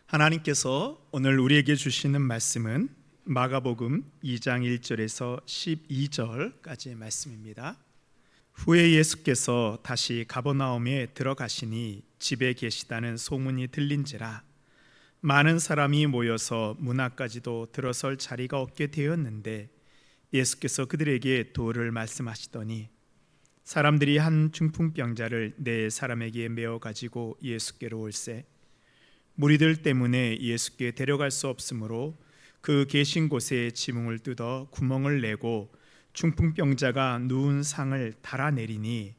하나님께서 오늘 우리에게 주시는 말씀은 마가복음 2장 1절에서 12절까지의 말씀입니다. 후에 예수께서 다시 가버나움에 들어가시니 집에 계시다는 소문이 들린지라 많은 사람이 모여서 문 앞까지도 들어설 자리가 없게 되었는데 예수께서 그들에게 도를 말씀하시더니 사람들이 한 중풍병자를 네 사람에게 메어 가지고 예수께로 올세 무리들 때문에 예수께 데려갈 수 없으므로 그 계신 곳에 지붕을 뜯어 구멍을 내고 중풍병자가 누운 상을 달아내리니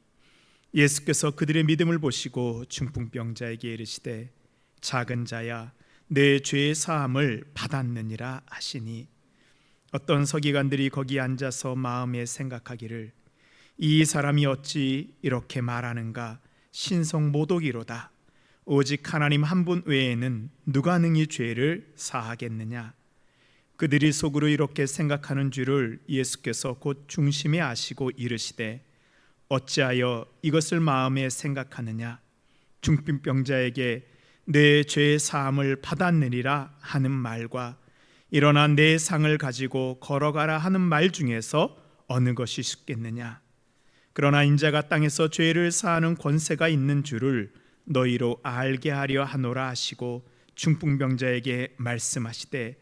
예수께서 그들의 믿음을 보시고 중풍병자에게 이르시되 작은 자야 내 죄의 사함을 받았느니라 하시니 어떤 서기관들이 거기 앉아서 마음에 생각하기를 이 사람이 어찌 이렇게 말하는가 신성모독이로다 오직 하나님 한 분 외에는 누가 능히 죄를 사하겠느냐. 그들이 속으로 이렇게 생각하는 줄을 예수께서 곧 중심에 아시고 이르시되 어찌하여 이것을 마음에 생각하느냐. 중풍병자에게 내 죄의 사함을 받았느니라 하는 말과 일어나 내 상을 가지고 걸어가라 하는 말 중에서 어느 것이 쉽겠느냐. 그러나 인자가 땅에서 죄를 사하는 권세가 있는 줄을 너희로 알게 하려 하노라 하시고 중풍병자에게 말씀하시되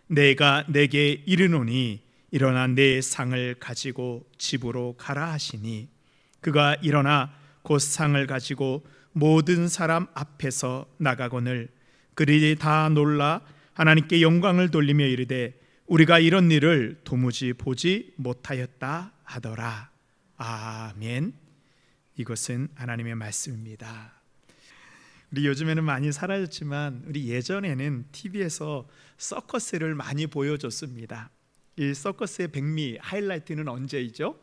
내가 내게 이르노니 일어나 내 상을 가지고 집으로 가라 하시니 그가 일어나 곧 상을 가지고 모든 사람 앞에서 나가거늘 그들이 다 놀라 하나님께 영광을 돌리며 이르되 우리가 이런 일을 도무지 보지 못하였다 하더라. 아멘. 이것은 하나님의 말씀입니다. 우리 요즘에는 많이 사라졌지만 우리 예전에는 TV에서 서커스를 많이 보여줬습니다. 이 서커스의 백미 하이라이트는 언제이죠?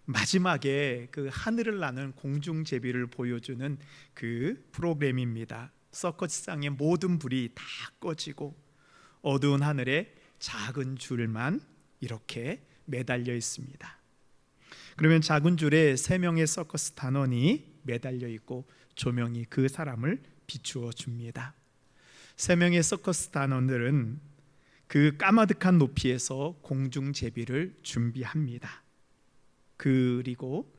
마지막에 그 하늘을 나는 공중제비를 보여주는 그 프로그램입니다. 서커스장의 모든 불이 다 꺼지고 어두운 하늘에 작은 줄만 이렇게 매달려 있습니다. 그러면 작은 줄에 3명의 서커스 단원이 매달려 있고 조명이 그 사람을 비추어 줍니다. 3명의 서커스 단원들은 그 까마득한 높이에서 공중제비를 준비합니다. 그리고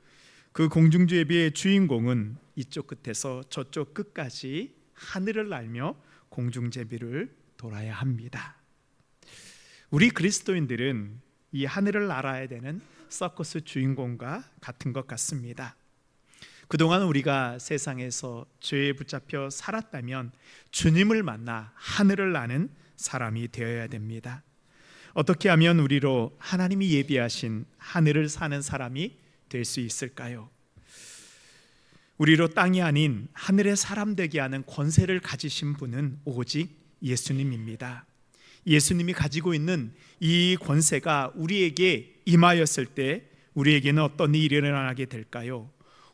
그 공중제비의 주인공은 이쪽 끝에서 저쪽 끝까지 하늘을 날며 공중제비를 돌아야 합니다. 우리 그리스도인들은 이 하늘을 날아야 되는 서커스 주인공과 같은 것 같습니다. 그동안 우리가 세상에서 죄에 붙잡혀 살았다면 주님을 만나 하늘을 나는 사람이 되어야 됩니다. 어떻게 하면 우리로 하나님이 예비하신 하늘을 사는 사람이 될 수 있을까요? 우리로 땅이 아닌 하늘의 사람 되게 하는 권세를 가지신 분은 오직 예수님입니다. 예수님이 가지고 있는 이 권세가 우리에게 임하였을 때 우리에게는 어떤 일이 일어나게 될까요?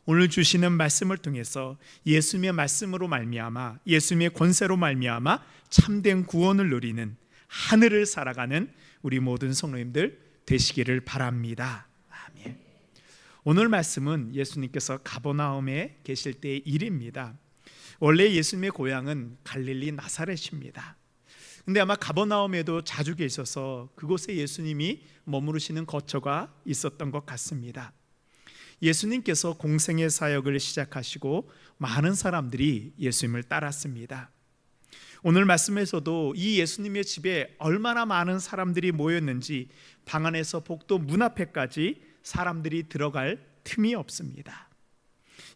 오늘 주시는 말씀을 통해서 예수님의 말씀으로 말미암아 예수님의 권세로 말미암아 참된 구원을 누리는 하늘을 살아가는 우리 모든 성도님들 되시기를 바랍니다. 아멘. 오늘 말씀은 예수님께서 가버나움에 계실 때의 일입니다. 원래 예수님의 고향은 갈릴리 나사렛입니다. 근데 아마 가버나움에도 자주 계셔서 그곳에 예수님이 머무르시는 거처가 있었던 것 같습니다. 예수님께서 공생의 사역을 시작하시고 많은 사람들이 예수님을 따랐습니다. 오늘 말씀에서도 이 예수님의 집에 얼마나 많은 사람들이 모였는지 방 안에서 복도 문 앞에까지 사람들이 들어갈 틈이 없습니다.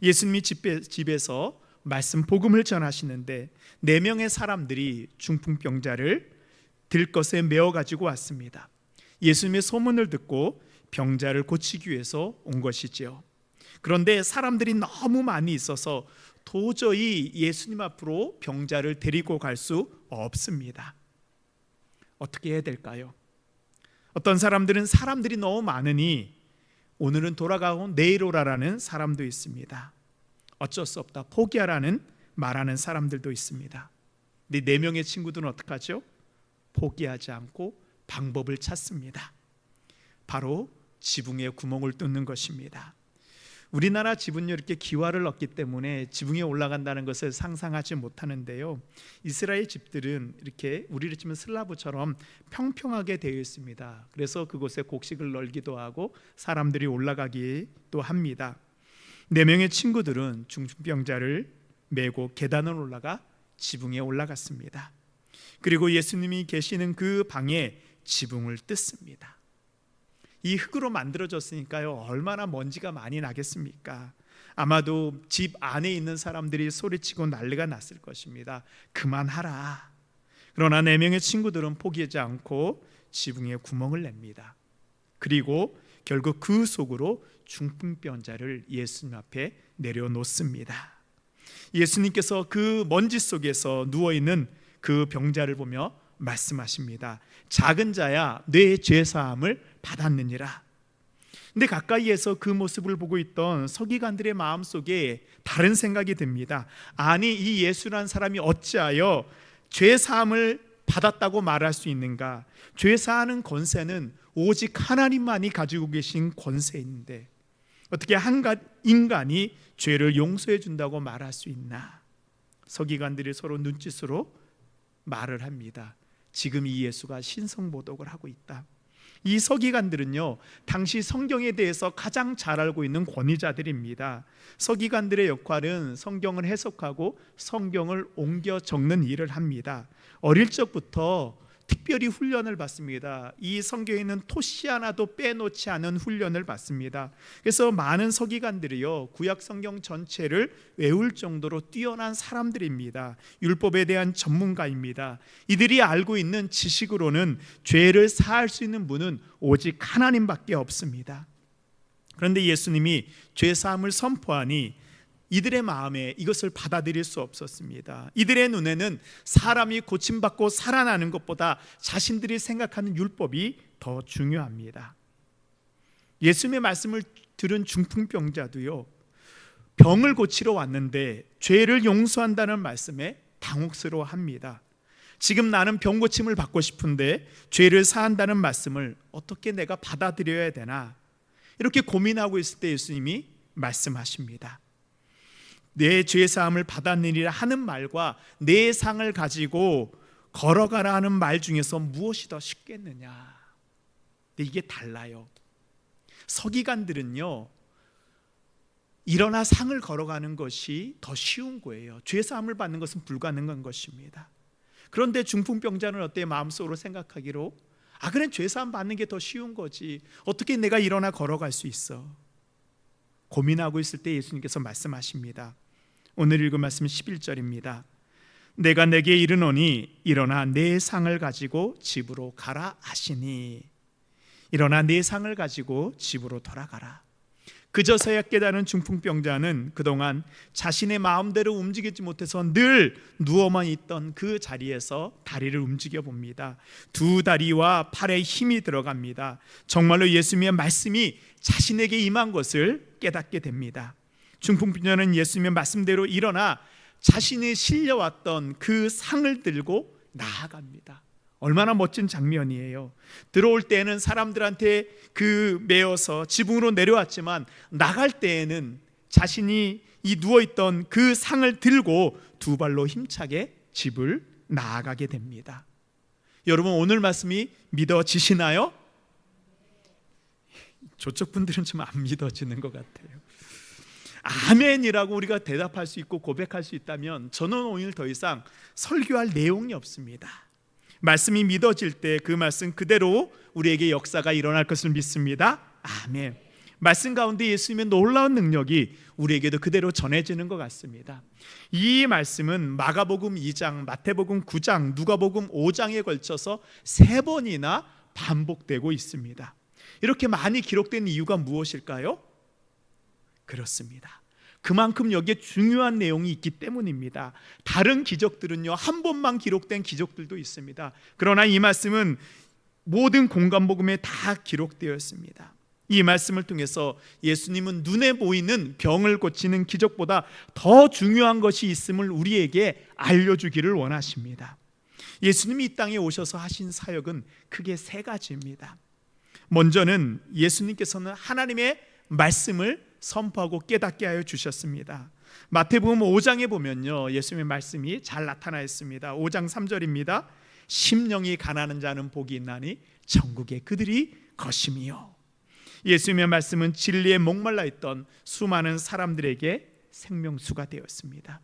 예수님이 집에서 말씀 복음을 전하시는데 4명의 사람들이 중풍병자를 들것에 메어 가지고 왔습니다. 예수님의 소문을 듣고 병자를 고치기 위해서 온 것이지요. 그런데 사람들이 너무 많이 있어서 도저히 예수님 앞으로 병자를 데리고 갈 수 없습니다. 어떻게 해야 될까요? 어떤 사람들은 사람들이 너무 많으니 오늘은 돌아가고 내일 오라라는 사람도 있습니다. 어쩔 수 없다 포기하라는 말하는 사람들도 있습니다. 근데 4명의 친구들은 어떡하죠? 포기하지 않고 방법을 찾습니다. 바로 지붕에 구멍을 뚫는 것입니다. 우리나라 지붕이 이렇게 기와를 얻기 때문에 지붕에 올라간다는 것을 상상하지 못하는데요, 이스라엘 집들은 이렇게 우리를 치면 슬라브처럼 평평하게 되어 있습니다. 그래서 그곳에 곡식을 널기도 하고 사람들이 올라가기도 합니다. 4명의 친구들은 중풍병자를 메고 계단을 올라가 지붕에 올라갔습니다. 그리고 예수님이 계시는 그 방에 지붕을 뜯습니다. 이 흙으로 만들어졌으니까요, 얼마나 먼지가 많이 나겠습니까? 아마도 집 안에 있는 사람들이 소리치고 난리가 났을 것입니다. 그만하라. 그러나 4명의 친구들은 포기하지 않고 지붕에 구멍을 냅니다. 그리고 결국 그 속으로 중풍병자를 예수님 앞에 내려놓습니다. 예수님께서 그 먼지 속에서 누워있는 그 병자를 보며 말씀하십니다. 작은 자야, 내 죄사함을 받았느니라. 근데 가까이에서 그 모습을 보고 있던 서기관들의 마음속에 다른 생각이 듭니다. 아니, 이 예수란 사람이 어찌하여 죄사함을 받았다고 말할 수 있는가? 죄사하는 권세는 오직 하나님만이 가지고 계신 권세인데 어떻게 한 인간이 죄를 용서해 준다고 말할 수 있나? 서기관들이 서로 눈짓으로 말을 합니다. 지금 이 예수가 신성모독을 하고 있다. 이 서기관들은요, 당시 성경에 대해서 가장 잘 알고 있는 권위자들입니다. 서기관들의 역할은 성경을 해석하고 성경을 옮겨 적는 일을 합니다. 어릴 적부터 특별히 훈련을 받습니다. 이 성경에 있는 토시 하나도 빼놓지 않은 훈련을 받습니다. 그래서 많은 서기관들이요, 구약 성경 전체를 외울 정도로 뛰어난 사람들입니다. 율법에 대한 전문가입니다. 이들이 알고 있는 지식으로는 죄를 사할 수 있는 분은 오직 하나님밖에 없습니다. 그런데 예수님이 죄사함을 선포하니 이들의 마음에 이것을 받아들일 수 없었습니다. 이들의 눈에는 사람이 고침받고 살아나는 것보다 자신들이 생각하는 율법이 더 중요합니다. 예수님의 말씀을 들은 중풍병자도요, 병을 고치러 왔는데 죄를 용서한다는 말씀에 당혹스러워합니다. 지금 나는 병 고침을 받고 싶은데 죄를 사한다는 말씀을 어떻게 내가 받아들여야 되나, 이렇게 고민하고 있을 때 예수님이 말씀하십니다. 내 죄사함을 받았느니라 하는 말과 내 상을 가지고 걸어가라 하는 말 중에서 무엇이 더 쉽겠느냐? 근데 이게 달라요. 서기관들은요, 일어나 상을 걸어가는 것이 더 쉬운 거예요. 죄사함을 받는 것은 불가능한 것입니다. 그런데 중풍병자는 어때요? 마음속으로 생각하기로, 그래, 죄사함 받는 게 더 쉬운 거지, 어떻게 내가 일어나 걸어갈 수 있어? 고민하고 있을 때 예수님께서 말씀하십니다. 오늘 읽은 말씀은 11절입니다. 내가 내게 이르노니 일어나 내 상을 가지고 집으로 가라 하시니, 일어나 내 상을 가지고 집으로 돌아가라. 그저서야 깨달은 중풍병자는 그동안 자신의 마음대로 움직이지 못해서 늘 누워만 있던 그 자리에서 다리를 움직여 봅니다. 2 다리와 팔에 힘이 들어갑니다. 정말로 예수님의 말씀이 자신에게 임한 것을 깨닫게 됩니다. 중풍병자는 예수님의 말씀대로 일어나 자신이 실려왔던 그 상을 들고 나아갑니다. 얼마나 멋진 장면이에요. 들어올 때는 사람들한테 메어서 지붕으로 내려왔지만 나갈 때에는 자신이 이 누워있던 그 상을 들고 2 발로 힘차게 집을 나아가게 됩니다. 여러분, 오늘 말씀이 믿어지시나요? 저쪽 분들은 좀 안 믿어지는 것 같아요. 아멘이라고 우리가 대답할 수 있고 고백할 수 있다면 저는 오늘 더 이상 설교할 내용이 없습니다. 말씀이 믿어질 때 그 말씀 그대로 우리에게 역사가 일어날 것을 믿습니다. 아멘. 말씀 가운데 예수님의 놀라운 능력이 우리에게도 그대로 전해지는 것 같습니다. 이 말씀은 마가복음 2장, 마태복음 9장, 누가복음 5장에 걸쳐서 3번이나 반복되고 있습니다. 이렇게 많이 기록된 이유가 무엇일까요? 그렇습니다. 그만큼 여기에 중요한 내용이 있기 때문입니다. 다른 기적들은요, 한 번만 기록된 기적들도 있습니다. 그러나 이 말씀은 모든 공간복음에 다 기록되어 있습니다. 이 말씀을 통해서 예수님은 눈에 보이는 병을 고치는 기적보다 더 중요한 것이 있음을 우리에게 알려주기를 원하십니다. 예수님이 이 땅에 오셔서 하신 사역은 크게 3가지입니다. 먼저는 예수님께서는 하나님의 말씀을 선포하고 깨닫게 하여 주셨습니다. 마태복음 5장에 보면요, 예수님의 말씀이 잘 나타나 있습니다. 5장 3절입니다. 심령이 가난한 자는 복이 있나니 천국에 그들이 것임이요. 예수님의 말씀은 진리에 목말라 있던 수많은 사람들에게 생명수가 되었습니다.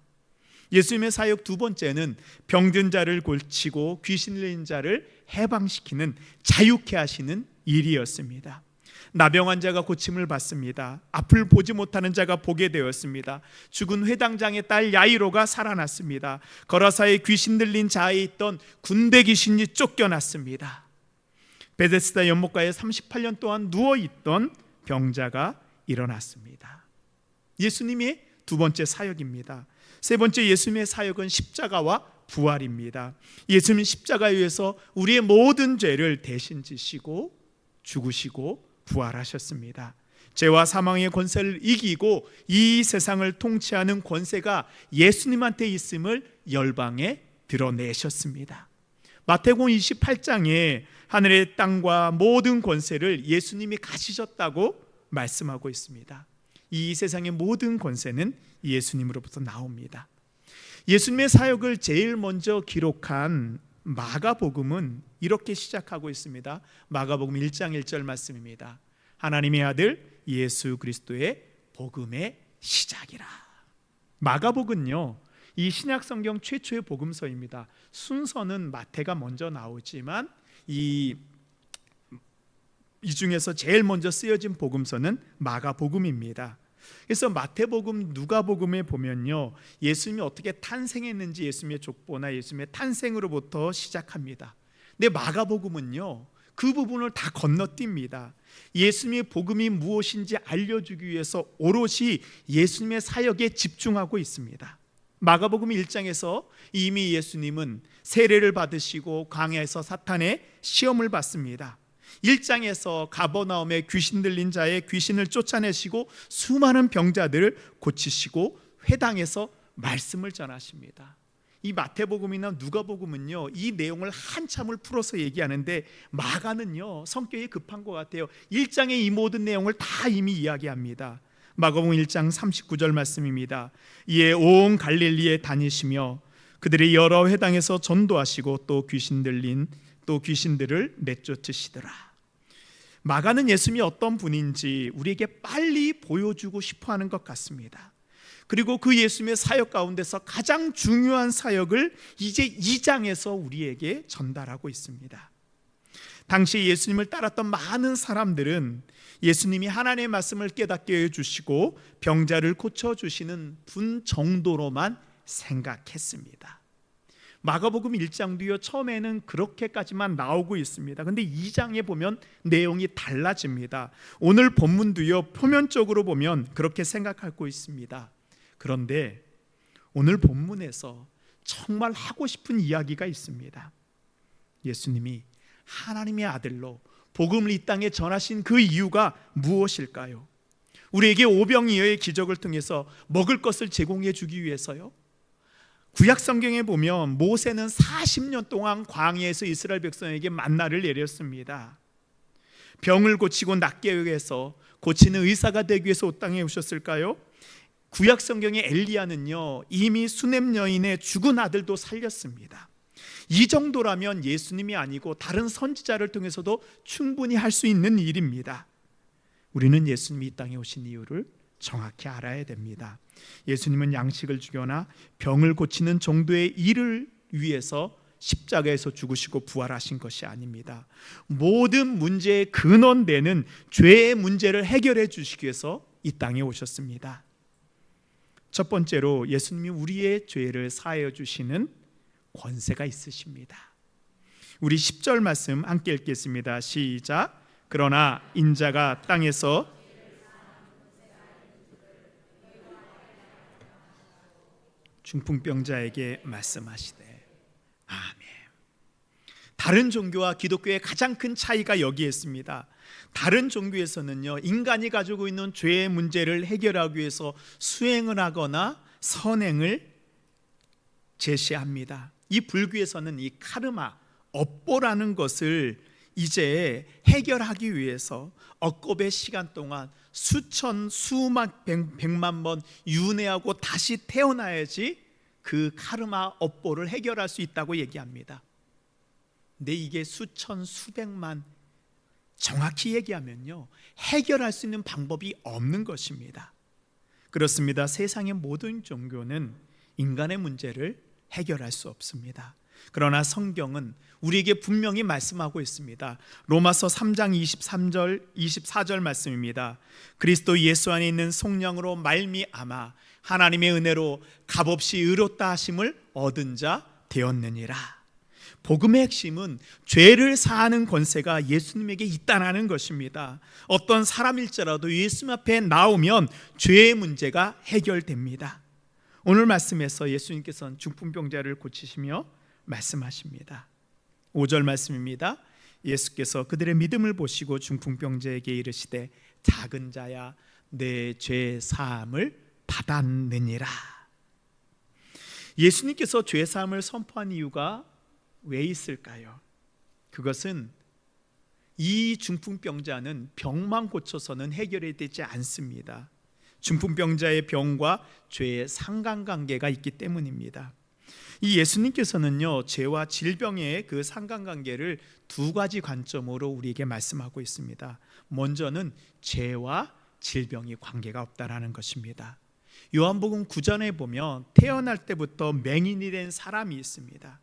예수님의 사역 두 번째는 병든 자를 고치고 귀신 들린 자를 해방시키는 자유케 하시는 일이었습니다. 나병한 자가 고침을 받습니다. 앞을 보지 못하는 자가 보게 되었습니다. 죽은 회당장의 딸 야이로가 살아났습니다. 거라사에 귀신 들린 자에 있던 군대 귀신이 쫓겨났습니다. 베데스다 연못가에 38년 동안 누워있던 병자가 일어났습니다. 예수님의 두 번째 사역입니다. 세 번째 예수님의 사역은 십자가와 부활입니다. 예수님은 십자가에 의해서 우리의 모든 죄를 대신 지시고 죽으시고 부활하셨습니다. 죄와 사망의 권세를 이기고 이 세상을 통치하는 권세가 예수님한테 있음을 열방에 드러내셨습니다. 마태복음 28장에 하늘의 땅과 모든 권세를 예수님이 가지셨다고 말씀하고 있습니다. 이 세상의 모든 권세는 예수님으로부터 나옵니다. 예수님의 사역을 제일 먼저 기록한 마가복음은 이렇게 시작하고 있습니다. 마가복음 1장 1절 말씀입니다. 하나님의 아들 예수 그리스도의 복음의 시작이라. 마가복음은요, 이 신약 성경 최초의 복음서입니다. 순서는 마태가 먼저 나오지만 이 중에서 제일 먼저 쓰여진 복음서는 마가복음입니다. 그래서 마태복음, 누가복음에 보면요, 예수님이 어떻게 탄생했는지 예수님의 족보나 예수님의 탄생으로부터 시작합니다. 근데 마가복음은요, 그 부분을 다 건너뜁니다. 예수님의 복음이 무엇인지 알려주기 위해서 오롯이 예수님의 사역에 집중하고 있습니다. 마가복음 1장에서 이미 예수님은 세례를 받으시고 광야에서 사탄의 시험을 받습니다. 1장에서 가버나움에 귀신 들린 자의 귀신을 쫓아내시고 수많은 병자들을 고치시고 회당에서 말씀을 전하십니다. 이 마태복음이나 누가복음은요, 이 내용을 한참을 풀어서 얘기하는데 마가는요, 성격이 급한 것 같아요. 1장의 이 모든 내용을 다 이미 이야기합니다. 마가복음 1장 39절 말씀입니다. 이에 온 갈릴리에 다니시며 그들의 여러 회당에서 전도하시고 또 귀신들을 내쫓으시더라. 마가는 예수님이 어떤 분인지 우리에게 빨리 보여주고 싶어하는 것 같습니다. 그리고 그 예수님의 사역 가운데서 가장 중요한 사역을 이제 2장에서 우리에게 전달하고 있습니다. 당시 예수님을 따랐던 많은 사람들은 예수님이 하나님의 말씀을 깨닫게 해주시고 병자를 고쳐주시는 분 정도로만 생각했습니다. 마가복음 1장도요, 처음에는 그렇게까지만 나오고 있습니다. 근데 2장에 보면 내용이 달라집니다. 오늘 본문도요, 표면적으로 보면 그렇게 생각하고 있습니다. 그런데 오늘 본문에서 정말 하고 싶은 이야기가 있습니다. 예수님이 하나님의 아들로 복음을 이 땅에 전하신 그 이유가 무엇일까요? 우리에게 오병이어의 기적을 통해서 먹을 것을 제공해 주기 위해서요? 구약 성경에 보면 모세는 40년 동안 광야에서 이스라엘 백성에게 만나를 내렸습니다. 병을 고치고 낫게 위해서 고치는 의사가 되기 위해서 이 땅에 오셨을까요? 구약 성경의 엘리야는요, 이미 수넴 여인의 죽은 아들도 살렸습니다. 이 정도라면 예수님이 아니고 다른 선지자를 통해서도 충분히 할 수 있는 일입니다. 우리는 예수님이 이 땅에 오신 이유를 정확히 알아야 됩니다. 예수님은 양식을 주거나 병을 고치는 정도의 일을 위해서 십자가에서 죽으시고 부활하신 것이 아닙니다. 모든 문제의 근원되는 죄의 문제를 해결해 주시기 위해서 이 땅에 오셨습니다. 첫 번째로 예수님이 우리의 죄를 사하여 주시는 권세가 있으십니다. 우리 10절 말씀 함께 읽겠습니다. 시작. 그러나 인자가 땅에서 중풍병자에게 말씀하시되. 아멘. 다른 종교와 기독교의 가장 큰 차이가 여기에 있습니다. 다른 종교에서는요, 인간이 가지고 있는 죄의 문제를 해결하기 위해서 수행을 하거나 선행을 제시합니다. 이 불교에서는 이 카르마, 업보라는 것을 이제 해결하기 위해서 억겁의 시간 동안 수만 백만 번 윤회하고 다시 태어나야지 그 카르마 업보를 해결할 수 있다고 얘기합니다. 근데 이게 수천 수백만, 정확히 얘기하면요, 해결할 수 있는 방법이 없는 것입니다. 그렇습니다. 세상의 모든 종교는 인간의 문제를 해결할 수 없습니다. 그러나 성경은 우리에게 분명히 말씀하고 있습니다. 로마서 3장 23절 24절 말씀입니다. 그리스도 예수 안에 있는 성령으로 말미암아 하나님의 은혜로 값없이 의롭다 하심을 얻은 자 되었느니라. 복음의 핵심은 죄를 사하는 권세가 예수님에게 있다는 것입니다. 어떤 사람일지라도 예수님 앞에 나오면 죄의 문제가 해결됩니다. 오늘 말씀에서 예수님께서는 중풍병자를 고치시며 말씀하십니다. 5절 말씀입니다. 예수께서 그들의 믿음을 보시고 중풍병자에게 이르시되 작은 자야 내 죄 사함을 받았느니라. 예수님께서 죄 사함을 선포한 이유가 왜 있을까요? 그것은 이 중풍병자는 병만 고쳐서는 해결이 되지 않습니다. 중풍병자의 병과 죄의 상관관계가 있기 때문입니다. 이 예수님께서는요, 죄와 질병의 그 상관관계를 두 가지 관점으로 우리에게 말씀하고 있습니다. 먼저는 죄와 질병이 관계가 없다라는 것입니다. 요한복음 9장에 보면 태어날 때부터 맹인이 된 사람이 있습니다.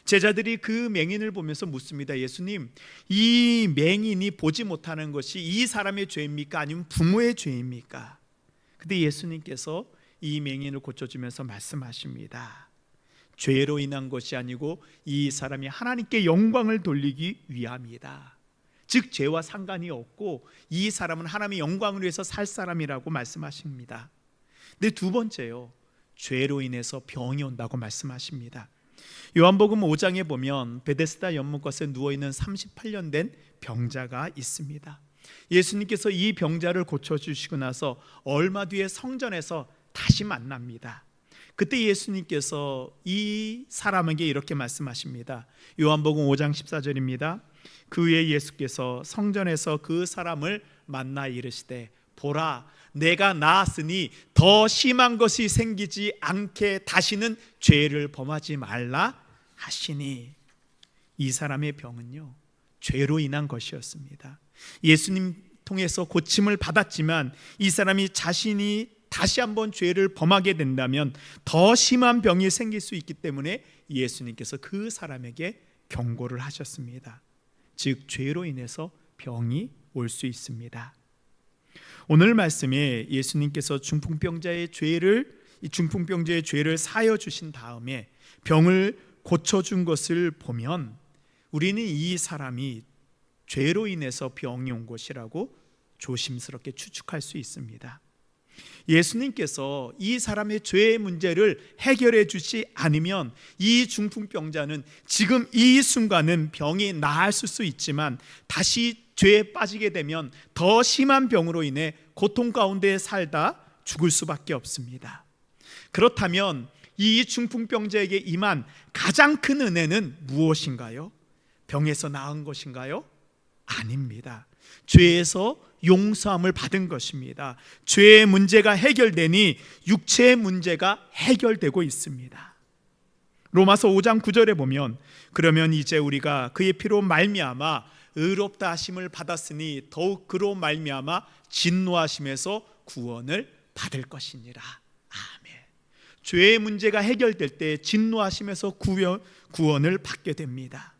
제자들이 그 맹인을 보면서 묻습니다. 예수님, 이 맹인이 보지 못하는 것이 이 사람의 죄입니까? 아니면 부모의 죄입니까? 근데 예수님께서 이 맹인을 고쳐주면서 말씀하십니다. 죄로 인한 것이 아니고 이 사람이 하나님께 영광을 돌리기 위함이다. 즉 죄와 상관이 없고 이 사람은 하나님의 영광을 위해서 살 사람이라고 말씀하십니다. 근데 두 번째요, 죄로 인해서 병이 온다고 말씀하십니다. 요한복음 5장에 보면 베데스다 연못가에 누워있는 38년 된 병자가 있습니다. 예수님께서 이 병자를 고쳐주시고 나서 얼마 뒤에 성전에서 다시 만납니다. 그때 예수님께서 이 사람에게 이렇게 말씀하십니다. 요한복음 5장 14절입니다. 그 후에 예수께서 성전에서 그 사람을 만나 이르시되 보라, 내가 나았으니 더 심한 것이 생기지 않게 다시는 죄를 범하지 말라 하시니. 이 사람의 병은요, 죄로 인한 것이었습니다. 예수님 통해서 고침을 받았지만 이 사람이 자신이 다시 한번 죄를 범하게 된다면 더 심한 병이 생길 수 있기 때문에 예수님께서 그 사람에게 경고를 하셨습니다. 즉 죄로 인해서 병이 올 수 있습니다. 오늘 말씀에 예수님께서 중풍병자의 죄를 사하여 주신 다음에 병을 고쳐준 것을 보면 우리는 이 사람이 죄로 인해서 병이 온 것이라고 조심스럽게 추측할 수 있습니다. 예수님께서 이 사람의 죄의 문제를 해결해 주지 않으면 이 중풍병자는 지금 이 순간은 병이 나았을 수 있지만 다시 죄에 빠지게 되면 더 심한 병으로 인해 고통 가운데 살다 죽을 수밖에 없습니다. 그렇다면 이 중풍병자에게 임한 가장 큰 은혜는 무엇인가요? 병에서 나은 것인가요? 아닙니다. 죄에서 용서함을 받은 것입니다. 죄의 문제가 해결되니 육체의 문제가 해결되고 있습니다. 로마서 5장 9절에 보면 그러면 이제 우리가 그의 피로 말미암아 의롭다 하심을 받았으니 더욱 그로 말미암아 진노하심에서 구원을 받을 것이니라. 아멘. 죄의 문제가 해결될 때 진노하심에서 구원을 받게 됩니다.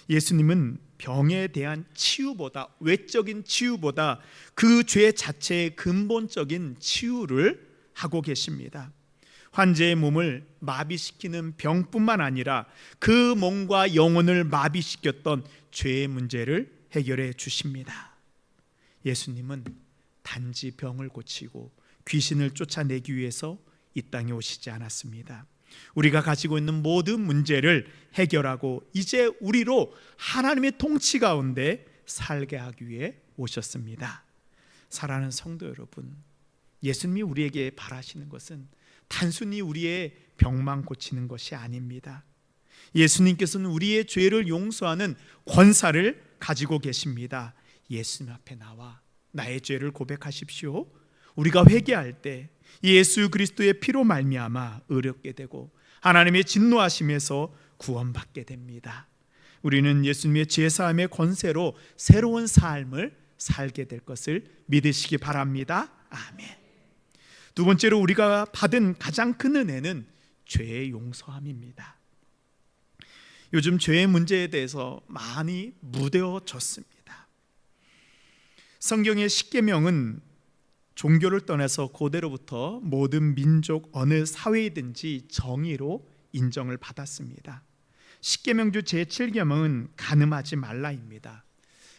예수님은 병에 대한 치유보다, 외적인 치유보다 그 죄 자체의 근본적인 치유를 하고 계십니다. 환자의 몸을 마비시키는 병뿐만 아니라 그 몸과 영혼을 마비시켰던 죄의 문제를 해결해 주십니다. 예수님은 단지 병을 고치고 귀신을 쫓아내기 위해서 이 땅에 오시지 않았습니다. 우리가 가지고 있는 모든 문제를 해결하고 이제 우리로 하나님의 통치 가운데 살게 하기 위해 오셨습니다. 사랑하는 성도 여러분, 예수님이 우리에게 바라시는 것은 단순히 우리의 병만 고치는 것이 아닙니다. 예수님께서는 우리의 죄를 용서하는 권사를 가지고 계십니다. 예수님 앞에 나와 나의 죄를 고백하십시오. 우리가 회개할 때 예수 그리스도의 피로 말미암아 의롭게 되고 하나님의 진노하심에서 구원받게 됩니다. 우리는 예수님의 죄사함의 권세로 새로운 삶을 살게 될 것을 믿으시기 바랍니다. 아멘. 두 번째로 우리가 받은 가장 큰 은혜는 죄의 용서함입니다. 요즘 죄의 문제에 대해서 많이 무뎌졌습니다. 성경의 십계명은 종교를 떠나서 고대로부터 모든 민족 어느 사회이든지 정의로 인정을 받았습니다. 십계명주 제7계명은 간음하지 말라입니다.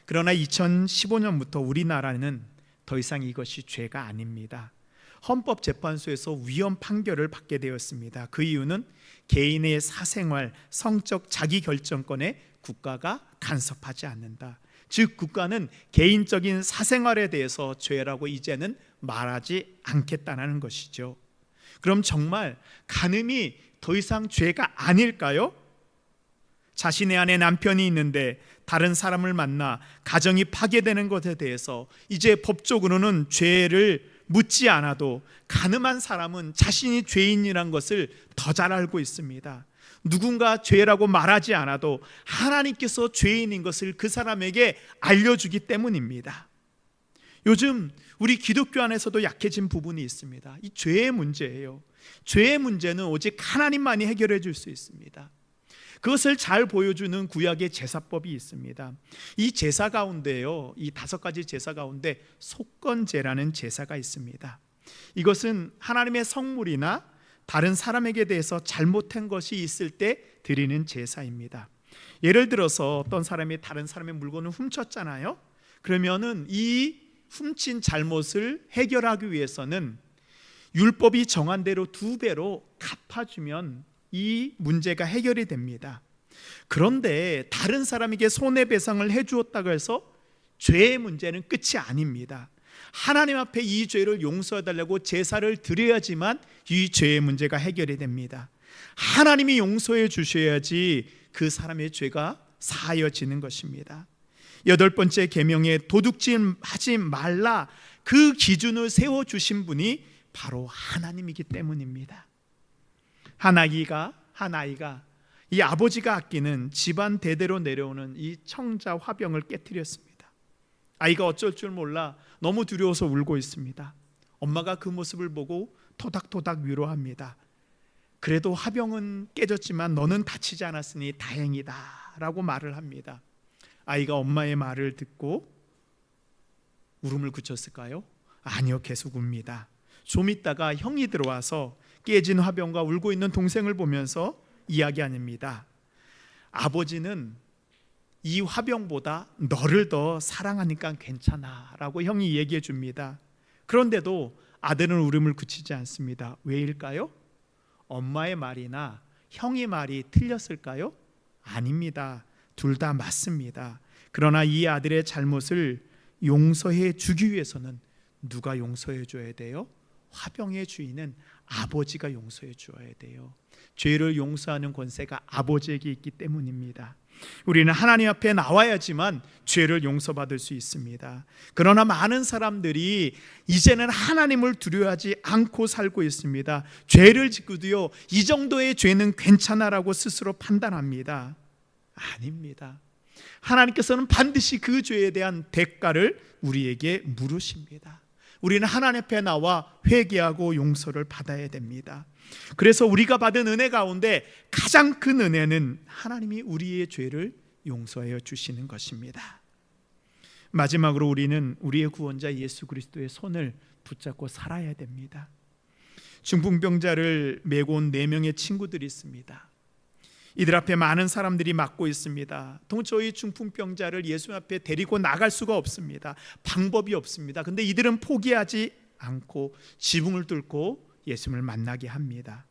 그러나 2015년부터 우리나라는 더 이상 이것이 죄가 아닙니다. 헌법재판소에서 위헌 판결을 받게 되었습니다. 그 이유는 개인의 사생활, 성적 자기결정권에 국가가 간섭하지 않는다. 즉 국가는 개인적인 사생활에 대해서 죄라고 이제는 말하지 않겠다는 것이죠. 그럼 정말 간음이 더 이상 죄가 아닐까요? 자신의 안에 남편이 있는데 다른 사람을 만나 가정이 파괴되는 것에 대해서 이제 법적으로는 죄를 묻지 않아도 간음한 사람은 자신이 죄인이란 것을 더 잘 알고 있습니다. 누군가 죄라고 말하지 않아도 하나님께서 죄인인 것을 그 사람에게 알려주기 때문입니다. 요즘 우리 기독교 안에서도 약해진 부분이 있습니다. 이 죄의 문제예요. 죄의 문제는 오직 하나님만이 해결해 줄 수 있습니다. 그것을 잘 보여주는 구약의 제사법이 있습니다. 이 제사 가운데요, 이 5가지 제사 가운데 속건제라는 제사가 있습니다. 이것은 하나님의 성물이나 다른 사람에게 대해서 잘못한 것이 있을 때 드리는 제사입니다. 예를 들어서 어떤 사람이 다른 사람의 물건을 훔쳤잖아요. 그러면은 이 훔친 잘못을 해결하기 위해서는 율법이 정한 대로 2배로 갚아주면 이 문제가 해결이 됩니다. 그런데 다른 사람에게 손해배상을 해주었다고 해서 죄의 문제는 끝이 아닙니다. 하나님 앞에 이 죄를 용서해달라고 제사를 드려야지만 이 죄의 문제가 해결이 됩니다. 하나님이 용서해 주셔야지 그 죄가 사하여지는 것입니다. 8번째 계명에 도둑질하지 말라, 그 기준을 세워주신 분이 바로 하나님이기 때문입니다. 한 아이가 이 아버지가 아끼는 집안 대대로 내려오는 이 청자 화병을 깨뜨렸습니다. 아이가 어쩔 줄 몰라 너무 두려워서 울고 있습니다. 엄마가 그 모습을 보고 토닥토닥 위로합니다. 그래도 화병은 깨졌지만 너는 다치지 않았으니 다행이다 라고 말을 합니다. 아이가 엄마의 말을 듣고 울음을 그쳤을까요? 아니요, 계속 웁니다. 좀 있다가 형이 들어와서 깨진 화병과 울고 있는 동생을 보면서 이야기합니다. 아버지는 이 화병보다 너를 더 사랑하니까 괜찮아 라고 형이 얘기해 줍니다. 그런데도 아들은 울음을 그치지 않습니다. 왜일까요? 엄마의 말이나 형의 말이 틀렸을까요? 아닙니다. 둘 다 맞습니다. 그러나 이 아들의 잘못을 용서해 주기 위해서는 누가 용서해 줘야 돼요? 화병의 주인은 아버지가 용서해 주어야 돼요. 죄를 용서하는 권세가 아버지에게 있기 때문입니다. 우리는 하나님 앞에 나와야지만 죄를 용서받을 수 있습니다. 그러나 많은 사람들이 이제는 하나님을 두려워하지 않고 살고 있습니다. 죄를 짓고도요, 이 정도의 죄는 괜찮아라고 스스로 판단합니다. 아닙니다. 하나님께서는 반드시 그 죄에 대한 대가를 우리에게 물으십니다. 우리는 하나님 앞에 나와 회개하고 용서를 받아야 됩니다. 그래서 우리가 받은 은혜 가운데 가장 큰 은혜는 하나님이 우리의 죄를 용서하여 주시는 것입니다. 마지막으로 우리는 우리의 구원자 예수 그리스도의 손을 붙잡고 살아야 됩니다. 중풍병자를 메고 온 4명의 친구들이 있습니다. 이들 앞에 많은 사람들이 막고 있습니다. 도저히 중풍병자를 예수 앞에 데리고 나갈 수가 없습니다. 방법이 없습니다. 근데 이들은 포기하지 않고 지붕을 뚫고 예수님을 만나게 합니다.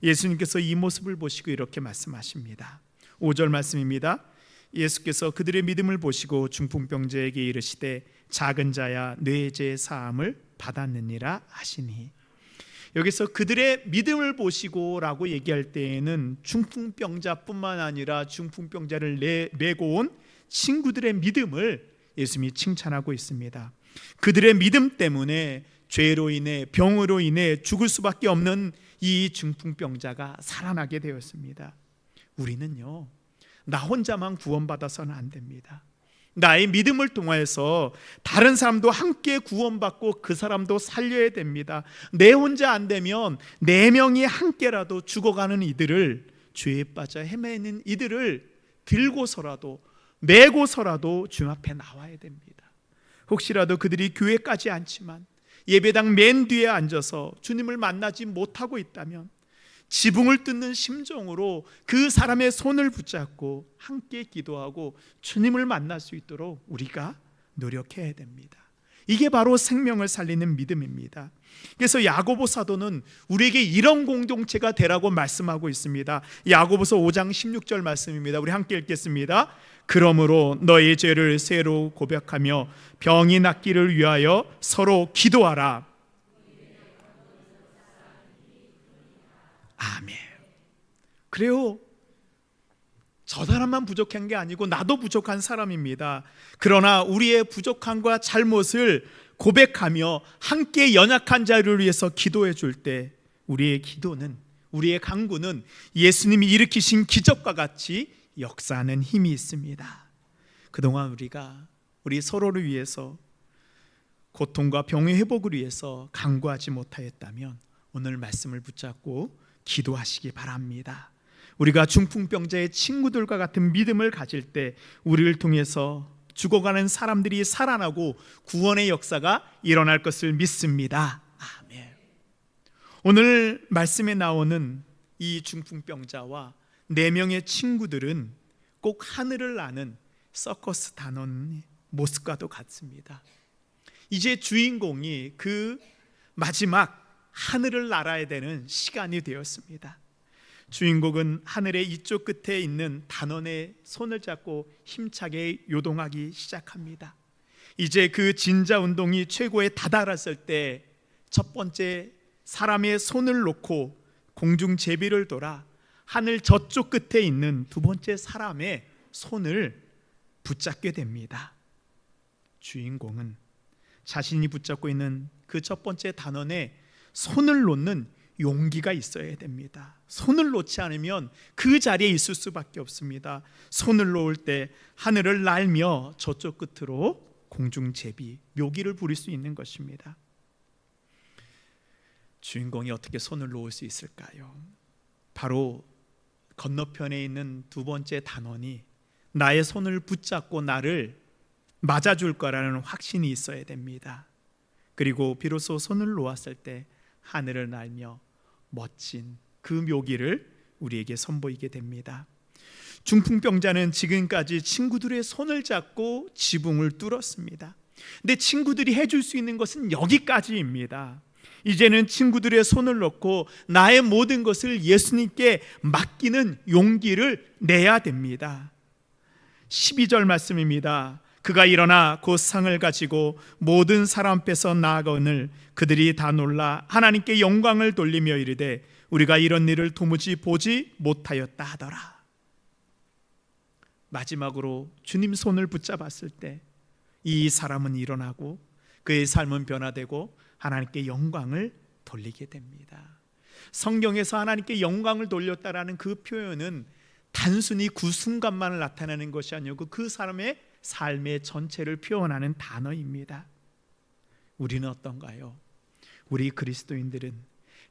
예수님께서 이 모습을 보시고 이렇게 말씀하십니다. 5절 말씀입니다. 예수께서 그들의 믿음을 보시고 중풍병자에게 이르시되 작은 자야 네 죄 사함을 받았느니라 하시니, 여기서 그들의 믿음을 보시고 라고 얘기할 때에는 중풍병자뿐만 아니라 중풍병자를 메고 온 친구들의 믿음을 예수님이 칭찬하고 있습니다. 그들의 믿음 때문에 죄로 인해 병으로 인해 죽을 수밖에 없는 이 중풍병자가 살아나게 되었습니다. 우리는요, 나 혼자만 구원받아서는 안 됩니다. 나의 믿음을 통해서 다른 사람도 함께 구원받고 그 사람도 살려야 됩니다. 내 혼자 안 되면 4명이 함께라도 죽어가는 이들을, 죄에 빠져 헤매는 이들을 들고서라도 메고서라도 주 앞에 나와야 됩니다. 혹시라도 그들이 교회까지 않지만 예배당 맨 뒤에 앉아서 주님을 만나지 못하고 있다면 지붕을 뜯는 심정으로 그 사람의 손을 붙잡고 함께 기도하고 주님을 만날 수 있도록 우리가 노력해야 됩니다. 이게 바로 생명을 살리는 믿음입니다. 그래서 야고보 사도는 우리에게 이런 공동체가 되라고 말씀하고 있습니다. 야고보서 5장 16절 말씀입니다. 우리 함께 읽겠습니다. 그러므로 너희 죄를 새로 고백하며 병이 낫기를 위하여 서로 기도하라. 아멘. 그래요, 저 사람만 부족한 게 아니고 나도 부족한 사람입니다. 그러나 우리의 부족함과 잘못을 고백하며 함께 연약한 자를 위해서 기도해 줄 때 우리의 기도는, 우리의 간구는 예수님이 일으키신 기적과 같이 역사하는 힘이 있습니다. 그동안 우리 서로를 위해서, 고통과 병의 회복을 위해서 간구하지 못하였다면 오늘 말씀을 붙잡고 기도하시기 바랍니다. 우리가 중풍병자의 친구들과 같은 믿음을 가질 때 우리를 통해서 죽어가는 사람들이 살아나고 구원의 역사가 일어날 것을 믿습니다. 아멘. 오늘 말씀에 나오는 이 중풍병자와 4명의 친구들은 꼭 하늘을 나는 서커스 단원의 모습과도 같습니다. 이제 주인공이 그 마지막 하늘을 날아야 되는 시간이 되었습니다. 주인공은 하늘의 이쪽 끝에 있는 단원의 손을 잡고 힘차게 요동하기 시작합니다. 이제 그 진자 운동이 최고에 다다랐을 때 첫 번째 사람의 손을 놓고 공중 제비를 돌아 하늘 저쪽 끝에 있는 두 번째 사람의 손을 붙잡게 됩니다. 주인공은 자신이 붙잡고 있는 그 첫 번째 단원에 손을 놓는 용기가 있어야 됩니다. 손을 놓지 않으면 그 자리에 있을 수밖에 없습니다. 손을 놓을 때 하늘을 날며 저쪽 끝으로 공중제비, 묘기를 부릴 수 있는 것입니다. 주인공이 어떻게 손을 놓을 수 있을까요? 바로 건너편에 있는 두 번째 단원이 나의 손을 붙잡고 나를 맞아줄 거라는 확신이 있어야 됩니다. 그리고 비로소 손을 놓았을 때 하늘을 날며 멋진 그 묘기를 우리에게 선보이게 됩니다. 중풍병자는 지금까지 친구들의 손을 잡고 지붕을 뚫었습니다. 근데 친구들이 해줄 수 있는 것은 여기까지입니다. 이제는 친구들의 손을 놓고 나의 모든 것을 예수님께 맡기는 용기를 내야 됩니다. 12절 말씀입니다. 그가 일어나 곧 상을 가지고 모든 사람 앞에서 나아가오늘 그들이 다 놀라 하나님께 영광을 돌리며 이르되 우리가 이런 일을 도무지 보지 못하였다 하더라. 마지막으로 주님 손을 붙잡았을 때 이 사람은 일어나고 그의 삶은 변화되고 하나님께 영광을 돌리게 됩니다. 성경에서 하나님께 영광을 돌렸다라는 그 표현은 단순히 그 순간만을 나타내는 것이 아니고 그 사람의 삶의 전체를 표현하는 단어입니다. 우리는 어떤가요? 우리 그리스도인들은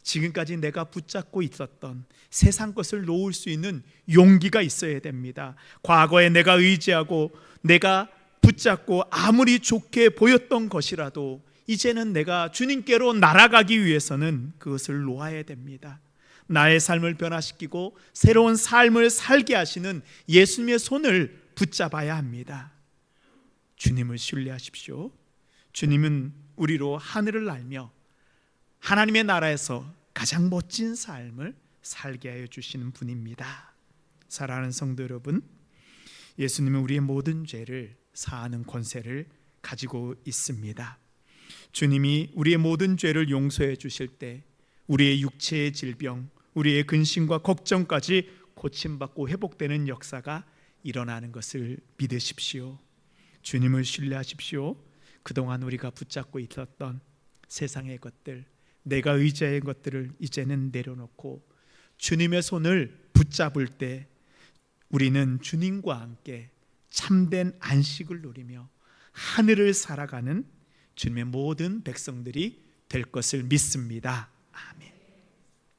지금까지 내가 붙잡고 있었던 세상 것을 놓을 수 있는 용기가 있어야 됩니다. 과거에 내가 의지하고 내가 붙잡고 아무리 좋게 보였던 것이라도 이제는 내가 주님께로 날아가기 위해서는 그것을 놓아야 됩니다. 나의 삶을 변화시키고 새로운 삶을 살게 하시는 예수님의 손을 붙잡아야 합니다. 주님을 신뢰하십시오. 주님은 우리로 하늘을 날며 하나님의 나라에서 가장 멋진 삶을 살게 하여 주시는 분입니다. 사랑하는 성도 여러분, 예수님은 우리의 모든 죄를 사하는 권세를 가지고 있습니다. 주님이 우리의 모든 죄를 용서해 주실 때 우리의 육체의 질병, 우리의 근심과 걱정까지 고침받고 회복되는 역사가 일어나는 것을 믿으십시오. 주님을 신뢰하십시오. 그동안 우리가 붙잡고 있었던 세상의 것들, 내가 의지한 것들을 이제는 내려놓고 주님의 손을 붙잡을 때 우리는 주님과 함께 참된 안식을 누리며 하늘을 살아가는 주님의 모든 백성들이 될 것을 믿습니다. 아멘.